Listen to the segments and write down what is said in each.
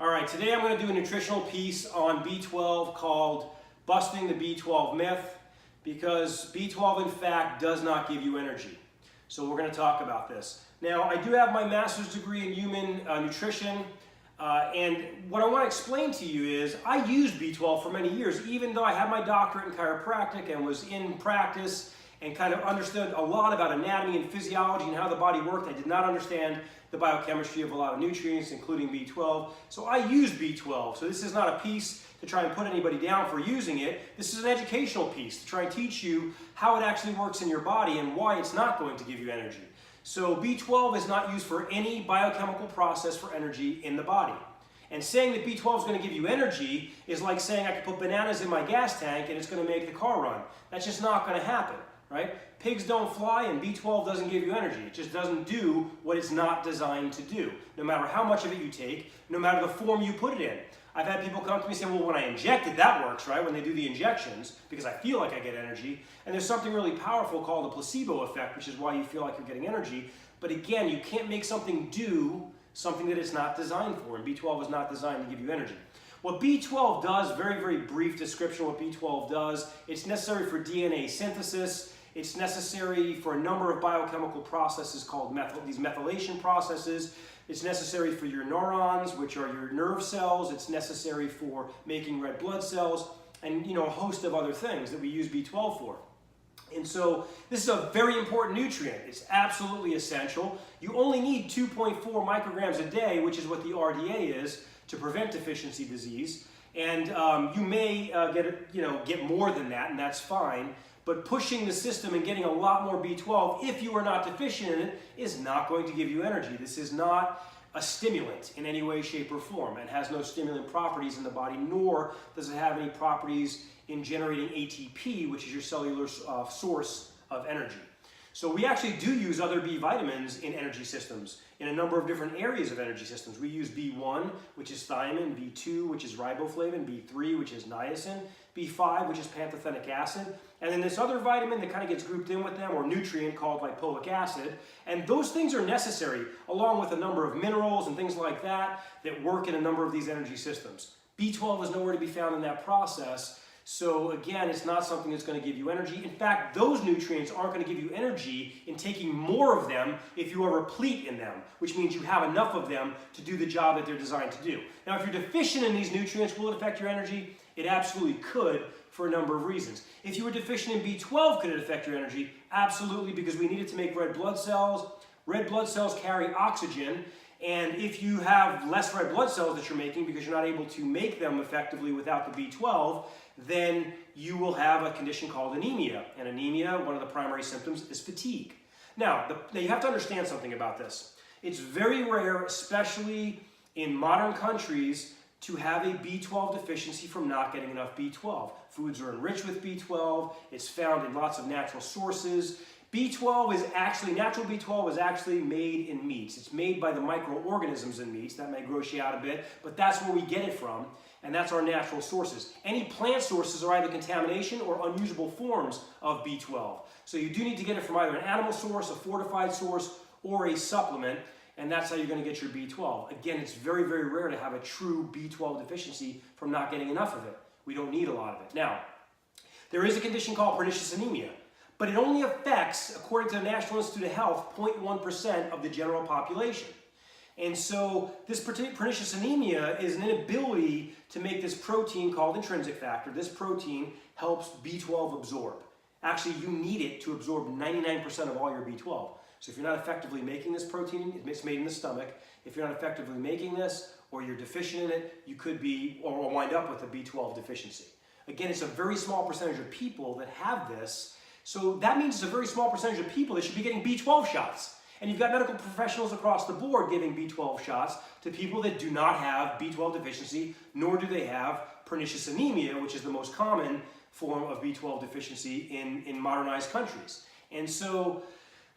All right, today I'm going to do a nutritional piece on B12 called Busting the B12 Myth, because B12 in fact does not give you energy. So we're going to talk about this. Now, I do have my master's degree in human nutrition, and what I want to explain to you is I used B12 for many years, even though I had my doctorate in chiropractic and was in practice and kind of understood a lot about anatomy and physiology and how the body worked. I did not understand the biochemistry of a lot of nutrients, including B12. So I use B12. So this is not a piece to try and put anybody down for using it. This is an educational piece to try and teach you how it actually works in your body and why it's not going to give you energy. So B12 is not used for any biochemical process for energy in the body. And saying that B12 is going to give you energy is like saying I could put bananas in my gas tank and it's going to make the car run. That's just not going to happen. Right? Pigs don't fly and B12 doesn't give you energy. It just doesn't do what it's not designed to do. No matter how much of it you take, no matter the form you put it in. I've had people come to me and say, well, when I inject it, that works, right? When they do the injections, because I feel like I get energy. And there's something really powerful called the placebo effect, which is why you feel like you're getting energy. But again, you can't make something do something that it's not designed for. And B12 is not designed to give you energy. What B12 does, very, very brief description of what B12 does, it's necessary for DNA synthesis. It's necessary for a number of biochemical processes called these methylation processes. It's necessary for your neurons, which are your nerve cells. It's necessary for making red blood cells and a host of other things that we use B12 for. And so this is a very important nutrient. It's absolutely essential. You only need 2.4 micrograms a day, which is what the RDA is, to prevent deficiency disease. And you may get more than that, and that's fine. But pushing the system and getting a lot more B12, if you are not deficient in it, is not going to give you energy. This is not a stimulant in any way, shape, or form. It has no stimulant properties in the body, nor does it have any properties in generating ATP, which is your cellular source of energy. So we actually do use other B vitamins in energy systems, in a number of different areas of energy systems. We use B1, which is thiamine, B2, which is riboflavin, B3, which is niacin, B5, which is pantothenic acid, and then this other vitamin that kind of gets grouped in with them, or nutrient called lipoic acid. And those things are necessary, along with a number of minerals and things like that, that work in a number of these energy systems. B12 is nowhere to be found in that process. So again, it's not something that's going to give you energy. In fact, those nutrients aren't going to give you energy in taking more of them if you are replete in them, which means you have enough of them to do the job that they're designed to do. Now, if you're deficient in these nutrients, will it affect your energy? It absolutely could, for a number of reasons. If you were deficient in B12, could it affect your energy? Absolutely, because we need it to make red blood cells. Red blood cells carry oxygen. And if you have less red blood cells that you're making because you're not able to make them effectively without the B12, then you will have a condition called anemia. And anemia, one of the primary symptoms is fatigue. Now you have to understand something about this. It's very rare, especially in modern countries, to have a B12 deficiency from not getting enough B12. Foods are enriched with B12. It's found in lots of natural sources. Natural B12 is actually made in meats. It's made by the microorganisms in meats. That may gross you out a bit, but that's where we get it from, and that's our natural sources. Any plant sources are either contamination or unusable forms of B12. So you do need to get it from either an animal source, a fortified source, or a supplement, and that's how you're going to get your B12. Again, it's very, very rare to have a true B12 deficiency from not getting enough of it. We don't need a lot of it. Now, there is a condition called pernicious anemia. But it only affects, according to the National Institute of Health, 0.1% of the general population. And so this pernicious anemia is an inability to make this protein called intrinsic factor. This protein helps B12 absorb. Actually, you need it to absorb 99% of all your B12. So if you're not effectively making this protein, it's made in the stomach. If you're not effectively making this, or you're deficient in it, you could be, or wind up with a B12 deficiency. Again, it's a very small percentage of people that have this. So that means it's a very small percentage of people that should be getting B12 shots. And you've got medical professionals across the board giving B12 shots to people that do not have B12 deficiency, nor do they have pernicious anemia, which is the most common form of B12 deficiency in modernized countries. And so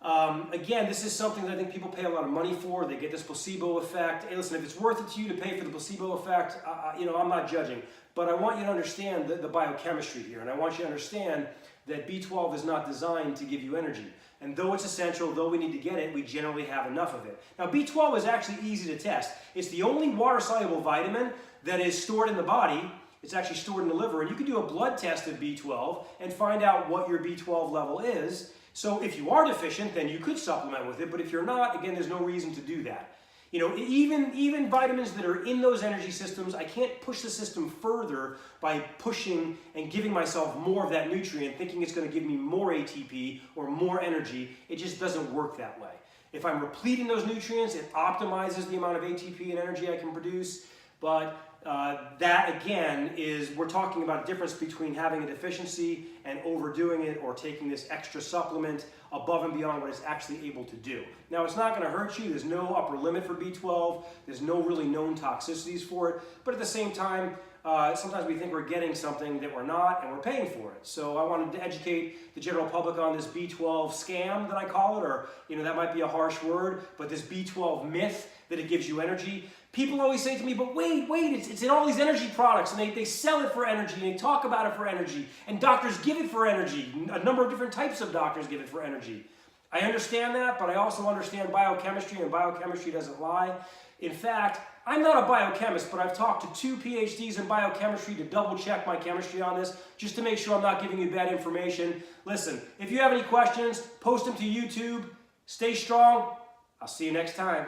Again, this is something that I think people pay a lot of money for. They get this placebo effect. Hey, listen, if it's worth it to you to pay for the placebo effect, I'm not judging. But I want you to understand the biochemistry here, and I want you to understand that B12 is not designed to give you energy. And though it's essential, though we need to get it, we generally have enough of it. Now, B12 is actually easy to test. It's the only water-soluble vitamin that is stored in the body. It's actually stored in the liver, and you can do a blood test of B12 and find out what your B12 level is. So if you are deficient, then you could supplement with it, but if you're not, again, there's no reason to do that. You know, even vitamins that are in those energy systems, I can't push the system further by pushing and giving myself more of that nutrient, thinking it's going to give me more ATP or more energy. It just doesn't work that way. If I'm repleting those nutrients, it optimizes the amount of ATP and energy I can produce, but that again we're talking about a difference between having a deficiency and overdoing it, or taking this extra supplement above and beyond what it's actually able to do. Now, it's not going to hurt you. There's no upper limit for B12. There's no really known toxicities for it. But at the same time, sometimes we think we're getting something that we're not, and we're paying for it. So I wanted to educate the general public on this B12 scam that I call it, or that might be a harsh word, but this B12 myth that it gives you energy. People always say to me, but wait, it's in all these energy products, and they sell it for energy, and they talk about it for energy, and doctors give it for energy. A number of different types of doctors give it for energy. I understand that, but I also understand biochemistry, and biochemistry doesn't lie. In fact, I'm not a biochemist, but I've talked to 2 PhDs in biochemistry to double check my chemistry on this, just to make sure I'm not giving you bad information. Listen, if you have any questions, post them to YouTube. Stay strong. I'll see you next time.